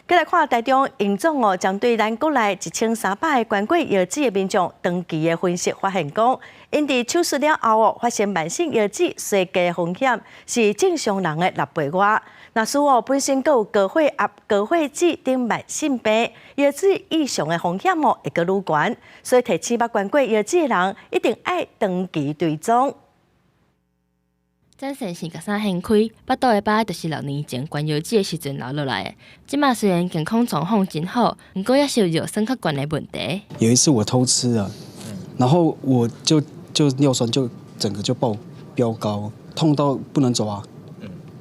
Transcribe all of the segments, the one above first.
再来看台中营总将对咱国内1300个关过药剂的民众长期的分析发现讲，因伫手术了后发现慢性药剂衰竭的风险是正常人的6倍外。那使本身阁有高血压、高血脂等慢性病，药剂异常的风险会阁愈悬，所以提醒捌关过药剂的人一定要长期追踪。战神是甲啥掀开，腹肚的疤就是6年前关药剂的时阵留落来的。即马虽然健康状况真好，不过也是有药酸较悬的问题。有一次我偷吃了，然后我就尿酸就整个就飙高，痛到不能走啊。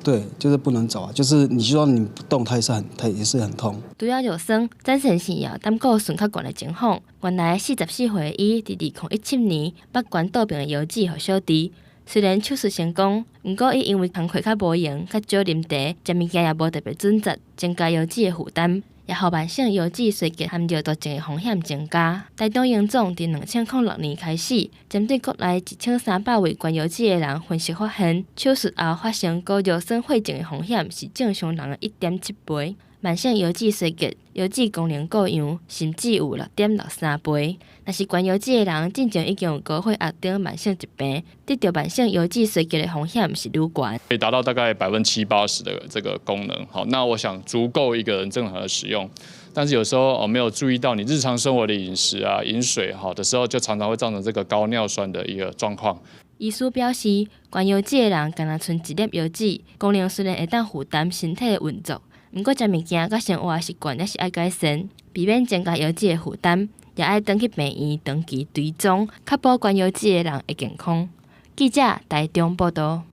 对，就是不能走啊，就是你就算你不动，它也是很痛。除了药酸，战神是也胆固醇较悬的情况。原来44岁的伊，伫2017年捌关肚病的药剂互小弟。虽然手术成功，不过伊因为工课较无闲，较少啉茶，食物件也无特别准则，增加药剂的负担，也互慢性药剂衰竭含尿毒症的风险增加。台中营总伫2006年开始，针对国内1300位关药剂的人分析发现，手术后发生高尿酸血症的风险是正常人的1.7倍。慢性药剂衰竭，药剂功能各样，甚至有6.63倍。若是关药剂的人，进前已经有高血压等慢性疾病，得到慢性药剂衰竭的风险是愈悬，可以达到大概70%-80%的这个功能。好，那我想足够一个人正常的使用。但是有时候没有注意到你日常生活的饮食啊、饮水好的时候，就常常会造成这个高尿酸的一个状况。医师表示，关药剂的人敢若剩1粒药剂，功能虽然会当负担身体的运作。不过，食物件甲生活习惯也是爱改善，避免增加药剂的负担，也爱转去病院长期追踪，确保关药剂的人会健康。记者台中报道。